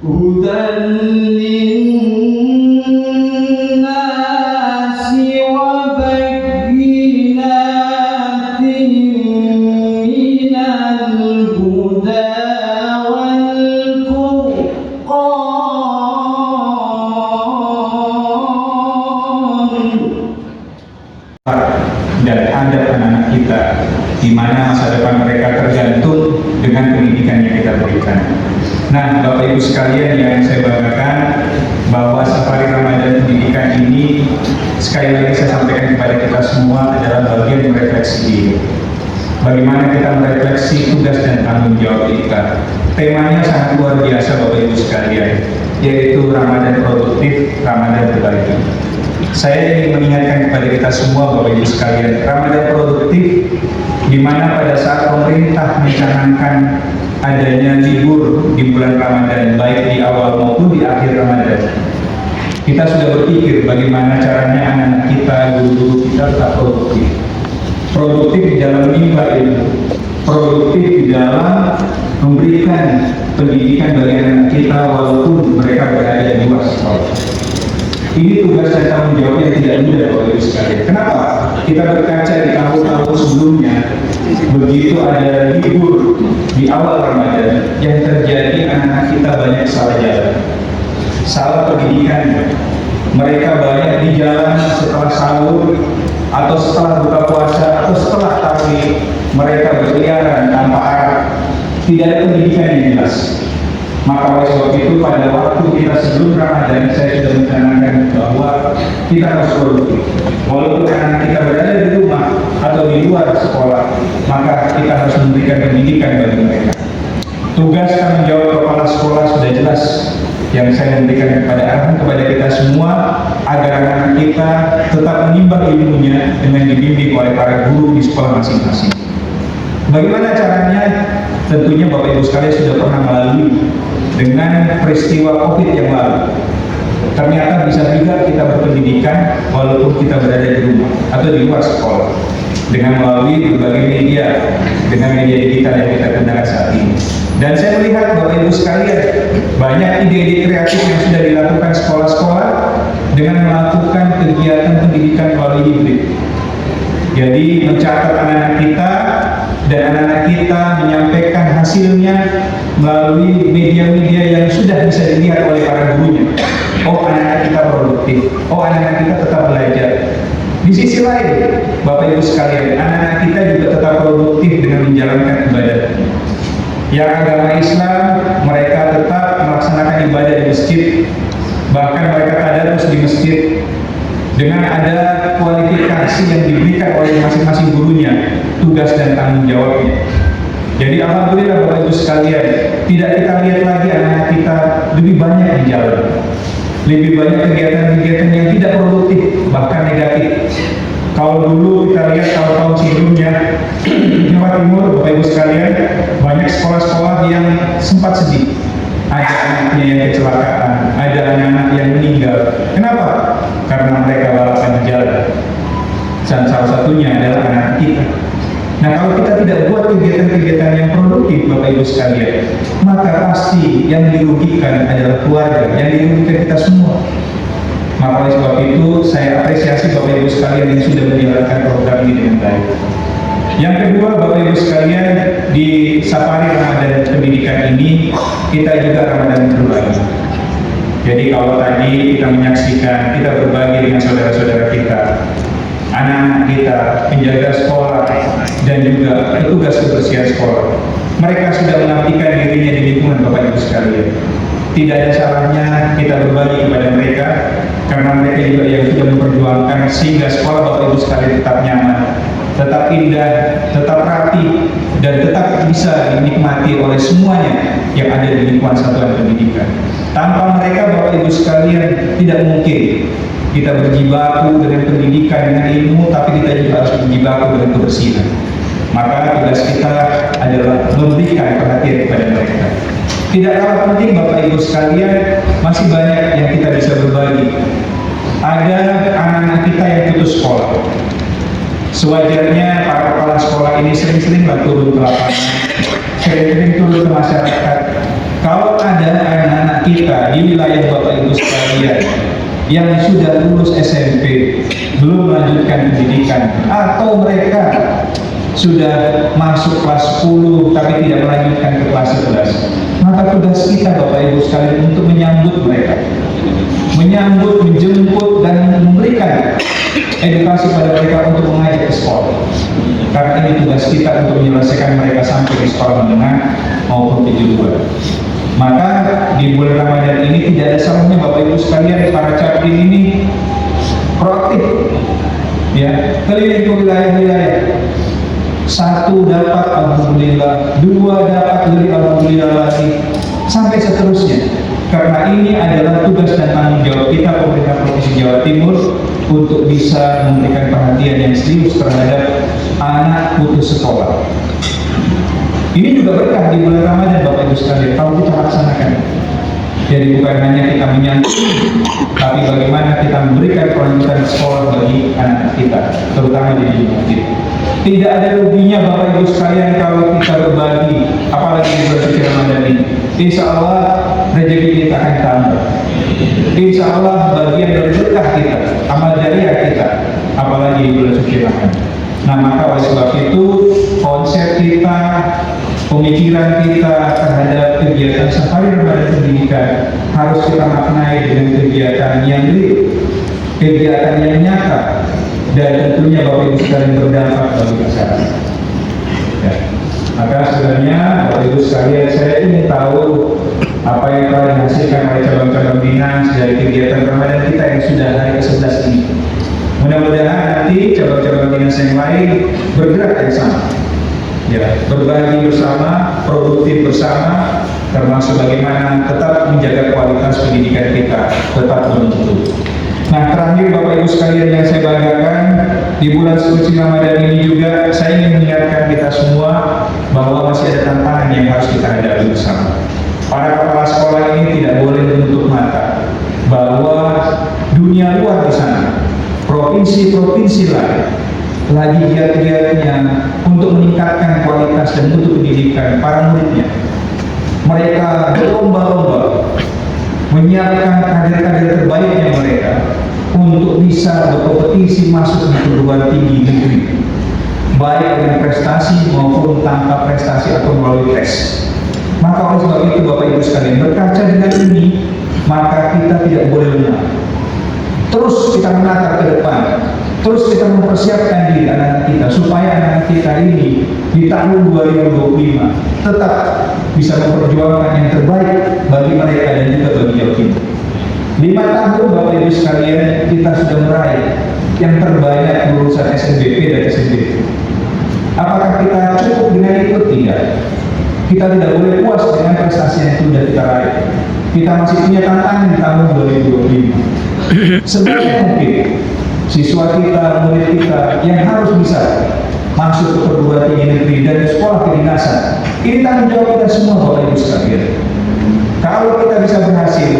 هدى للناس وبينات من الهدى dan ada anak-anak kita di mana masa depan mereka tergantung dengan pendidikan yang kita berikan. Nah, Bapak Ibu sekalian yang saya banggakan bahwa Safari Ramadan Pendidikan ini sekali lagi saya sampaikan kepada kita semua adalah bagian merefleksi diri. Bagaimana kita merefleksi tugas dan tanggung jawab kita. Temanya sangat luar biasa Bapak Ibu sekalian, yaitu Ramadan produktif, Ramadan berbagi. Saya ingin mengingatkan kepada kita semua Bapak Ibu sekalian, Ramadan produktif di mana pada saat pemerintah mencanangkan adanya libur di bulan Ramadan, baik di awal maupun di akhir Ramadan. Kita sudah berpikir bagaimana caranya anak-anak kita, guru-guru kita tetap produktif. Produktif di dalam menimba ilmu, produktif di dalam memberikan pendidikan bagi anak kita walaupun mereka berada di luar sekolah. Ini tugas dan tanggung jawab yang tidak mudah Bapak Ibu sekalian. Kenapa? Kita berkaca di tahun-tahun sebelumnya, begitu ada libur di awal Ramadan, yang terjadi anak-anak kita banyak salah jalan, salah pendidikan. Mereka banyak di jalan setelah sahur, atau setelah buka puasa, atau setelah tarawih. Mereka berkeliaran tanpa arah, tidak ada pendidikan yang jelas. Maka oleh sebab itu pada waktu kita sebelum Ramadan saya sudah mencanangkan bahwa kita harus produktif. Walaupun anak kita berada di rumah atau di luar sekolah, maka kita harus memberikan pendidikan bagi mereka. Tugas tanggung jawab kepala sekolah sudah jelas yang saya memberikan arahan kepada kita semua agar anak kita tetap menimba ilmunya dengan dibimbing oleh para guru di sekolah masing-masing. Bagaimana caranya? Tentunya Bapak Ibu sekalian sudah pernah melalui dengan peristiwa COVID yang lalu. Ternyata bisa juga kita berpendidikan walaupun kita berada di rumah atau di luar sekolah dengan melalui berbagai media, dengan media digital yang kita gunakan saat ini. Dan saya melihat Bapak Ibu sekalian banyak ide-ide kreatif yang sudah dilakukan sekolah-sekolah dengan melakukan kegiatan pendidikan melalui hibrid. Jadi mencatat anak-anak kita dan anak-anak kita menyampaikan hasilnya melalui media-media yang sudah bisa dilihat oleh para gurunya. Oh, anak-anak kita produktif. Oh, anak-anak kita tetap belajar. Di sisi lain, Bapak Ibu sekalian, anak-anak kita juga tetap produktif dengan menjalankan ibadah. Yang agama Islam, mereka tetap melaksanakan ibadah di masjid. Bahkan mereka tadarus di masjid. Dengan ada kualifikasi yang diberikan oleh masing-masing gurunya, tugas dan tanggung jawabnya. Jadi alhamdulillah Bapak Ibu sekalian, tidak kita lihat lagi anak kita lebih banyak di jalan, lebih banyak kegiatan-kegiatan yang tidak produktif, bahkan negatif. Kalau dulu kita lihat tahun-tahun sebelumnya di Jawa Timur, Bapak Ibu sekalian, banyak sekolah-sekolah yang sempat sedih. Ada anaknya yang kecelakaan, ada anak-anak yang meninggal. Kenapa? Karena mereka balapan di jalan. Dan salah satunya adalah anak kita. Nah, kalau kita tidak buat kegiatan-kegiatan yang produktif, Bapak Ibu sekalian, maka pasti yang dirugikan adalah keluarga, yang dirugikan kita semua. Maka oleh sebab itu, saya apresiasi Bapak Ibu sekalian yang sudah menjalankan program ini dengan baik. Yang kedua, Bapak Ibu sekalian, di Safari Ramadan Pendidikan ini, kita juga Ramadan berbagi. Jadi kalau tadi kita menyaksikan, kita berbagi dengan saudara-saudara kita, anak-anak kita, penjaga sekolah, dan juga petugas kebersihan sekolah. Mereka sudah mengabdikan dirinya di lingkungan Bapak Ibu sekalian. Tidak ada salahnya kita berbagi kepada mereka, karena mereka juga yang sudah memperjuangkan sehingga sekolah Bapak Ibu sekalian tetap nyaman, tetap indah, tetap rapi, dan tetap bisa dinikmati oleh semuanya yang ada di lingkungan satuan pendidikan. Tanpa mereka Bapak Ibu sekalian tidak mungkin kita berjibaku dengan pendidikan, dengan ilmu, tapi kita juga harus berjibaku dengan kebersihan. Maka tugas kita adalah memberikan perhatian kepada mereka. Tidak kalah penting Bapak Ibu sekalian, masih banyak yang kita bisa berbagi. Ada anak-anak kita yang putus sekolah. Sewajarnya para kepala sekolah ini sering-seringlah turun ke lapangan, sering-sering turun ke masyarakat, Kalau ada anak-anak kita di wilayah Bapak Ibu sekalian yang sudah lulus SMP, belum melanjutkan pendidikan, atau mereka sudah masuk kelas 10 tapi tidak melanjutkan ke kelas 11, maka tugas kita Bapak Ibu sekalian untuk menyambut mereka, menyambut, menjemput, dan memberikan edukasi pada mereka untuk mengajak ke sekolah. Karena ini tugas kita untuk menyelesaikan mereka sampai di sekolah menengah maupun kejuruan. Maka di bulan Ramadan ini tidak ada salahnya Bapak Ibu sekalian, para capim ini proaktif, ya, keliling ke wilayah-wilayah. Satu dapat alhamdulillah, dua dapat lebih alhamdulillah lagi, sampai seterusnya. Karena ini adalah tugas dan tanggung jawab kita pemerintah Provinsi Jawa Timur untuk bisa memberikan perhatian yang serius terhadap anak putus sekolah. Ini juga berkah di bulan Ramadan Bapak Ibu sekalian kalau kita laksanakan. Jadi bukan hanya kita menyambut, tapi bagaimana kita memberikan kelanjutan sekolah bagi anak kita, terutama di masjid. Tidak ada ruginya Bapak Ibu sekalian kalau kita berbagi, apalagi di bulan suci Ramadan ini. Insya Allah rezeki kita akan tambah. Insya Allah bagian dari berkah kita, amal jariah kita, apalagi di bulan suci Ramadan. Nah, maka oleh sebab itu konsep kita, pemikiran kita terhadap kegiatan safari Ramadan pendidikan harus kita maknai dengan kegiatan yang real, kegiatan yang nyata, dan tentunya Bapak Ibu sekalian berdampak bagi masyarakat. Ya. Maka sebenarnya Bapak Ibu sekalian, saya ingin tahu apa yang telah dihasilkan oleh cabang-cabang dinas dari kegiatan Ramadan kita yang sudah hari ke-11 ini. Mudah-mudahan nanti cabang-cabang dinas yang lain bergerak yang sama, ya, berbagi bersama, produktif bersama, termasuk bagaimana tetap menjaga kualitas pendidikan kita tetap menentu. Nah, terakhir Bapak Ibu sekalian yang saya banggakan, di bulan suci Ramadan ini juga saya ingin mengingatkan kita semua bahwa masih ada tantangan yang harus kita hadapi bersama. Para kepala sekolah ini tidak boleh menutup mata bahwa dunia luar di sana, provinsi-provinsi lain lagi giat-giatnya untuk meningkatkan kualitas dan mutu pendidikan para muridnya. Mereka berlomba-lomba menyiapkan kader-kader terbaiknya mereka untuk bisa berkompetisi masuk di perguruan tinggi negeri, baik dengan prestasi maupun tanpa prestasi atau melalui tes. Maka oleh sebab itu Bapak Ibu sekalian, berkaca dengan ini, maka kita tidak boleh lengah. Terus kita menatap ke depan, terus kita mempersiapkan diri anak-anak kita supaya anak kita ini di tahun 2025 tetap bisa memperjuangkan yang terbaik bagi mereka dan juga bagi Jawa Timur. 5 tahun Bapak Ibu sekalian kita sudah meraih yang terbanyak lulusan SNBP dan SNBP. Apakah kita cukup dengan itu? Tidak. Kita tidak boleh puas dengan prestasi yang sudah kita raih. Kita masih punya tantangan di tahun 2025. Sebanyak mungkin siswa kita, murid kita yang harus bisa masuk ke perguruan tinggi negeri dan sekolah kedinasan. Ini tanggung jawab kita semua Bapak Ibu sekalian. Kalau kita bisa berhasil,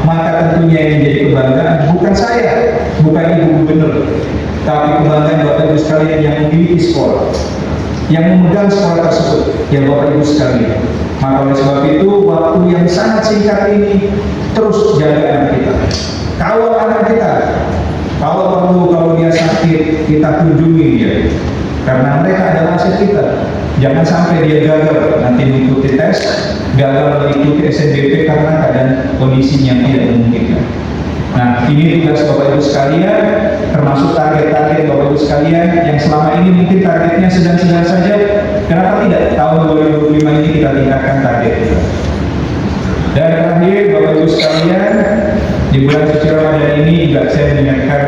maka tentunya yang menjadi kebanggaan bukan saya, bukan Ibu Gubernur, tapi kebanggaan Bapak Ibu sekalian yang memiliki sekolah, yang memegang sekolah tersebut, ya Bapak Ibu sekalian. Maka oleh sebab itu, waktu yang sangat singkat ini, terus jaga anak kita, kawal anak kita. Kalau perlu, kalau dia sakit, kita kunjungi dia, karena mereka adalah aset kita. Jangan sampai dia gagal nanti mengikuti tes, gagal mengikuti SNBP karena keadaan kondisinya yang tidak memungkinkan. Nah, ini tugas Bapak Ibu sekalian, termasuk target-target Bapak Ibu sekalian yang selama ini mungkin targetnya sedang-sedang saja. Kenapa tidak? Tahun 2025 ini kita tingkatkan target kita. Dan terakhir Bapak Ibu sekalian, di bulan suci Ramadan ini juga saya mengingatkan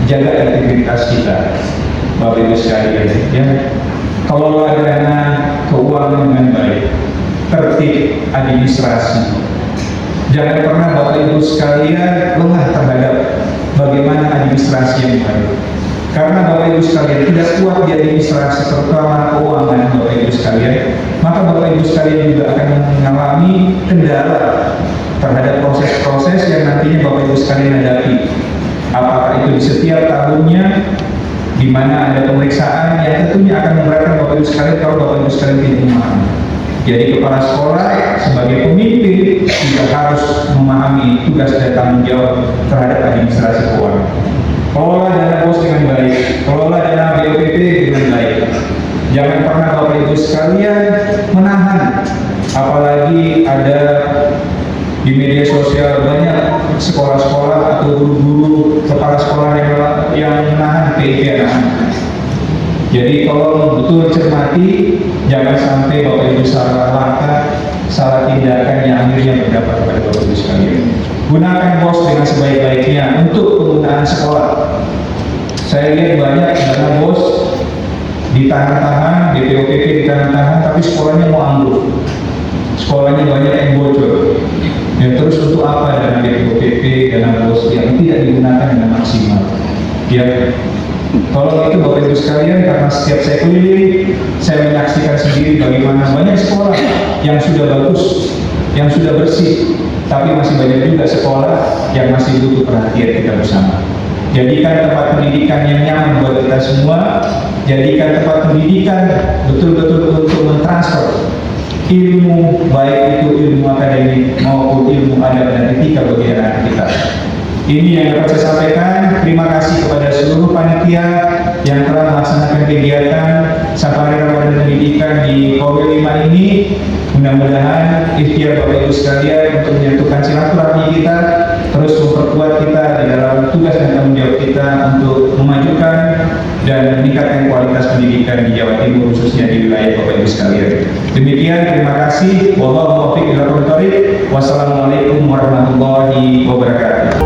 jaga integritas kita, Bapak Ibu sekalian, ya. Kelola dana keuangan dengan baik, tertib administrasi. Jangan pernah Bapak Ibu sekalian lengah terhadap bagaimana administrasi yang baik. Karena Bapak Ibu sekalian tidak kuat di administrasi terutama keuangan Bapak Ibu sekalian, maka Bapak Ibu sekalian juga akan mengalami kendala terhadap proses-proses yang nantinya Bapak Ibu sekalian hadapi. Apakah itu di setiap tahunnya, di mana ada pemeriksaan yang tentunya akan memberatkan Bapak Ibu sekalian kalau Bapak Ibu sekalian tidak memahami. Jadi kepala sekolah sebagai pemimpin juga harus memahami tugas dan tanggung jawab terhadap administrasi keuangan. Kelola dana BOS dengan baik, kelola dana BOPT dengan baik. Jangan pernah Bapak Ibu sekalian menahan, apalagi ada di media sosial banyak sekolah-sekolah atau guru-guru kepala sekolah yang menahan PIP anak-anak. Jadi kalau betul cermati, jangan sampai Bapak Ibu salah langkah, salah tindakan yang akhirnya berdampak kepada Bapak Ibu sekalian. Gunakan BOS dengan sebaik-baiknya untuk penggunaan sekolah. Saya lihat banyak dana BOS ditahan-tahan, BPOPP ditahan-tahan, tapi sekolahnya mau ambruk. Sekolahnya banyak yang bocor. Ya, terus untuk apa dana BPOPP, dana BOS yang tidak digunakan dengan maksimal? Ya, tolong itu Bapak Ibu sekalian, karena setiap saya keliling, saya menyaksikan sendiri bagaimana banyak sekolah yang sudah bagus, yang sudah bersih, tapi masih banyak juga sekolah yang masih butuh perhatian kita bersama. Jadikan tempat pendidikan yang nyaman buat kita semua, jadikan tempat pendidikan betul-betul untuk mentransfer ilmu, baik itu ilmu akademik maupun ilmu adab dan etika bagi anak kita. Ini yang dapat saya sampaikan. Terima kasih kepada seluruh panitia yang telah melaksanakan kegiatan Safari Ramadan Pendidikan di Kowil 5 ini. Mudah-mudahan ikhtiar Bapak Ibu sekalian untuk menyatukan silaturahmi kita, terus memperkuat kita di dalam tugas dan tanggung jawab kita untuk memajukan dan meningkatkan kualitas pendidikan di Jawa Timur, khususnya di wilayah Bapak Ibu sekalian. Demikian, terima kasih. Wassalamualaikum warahmatullahi wabarakatuh.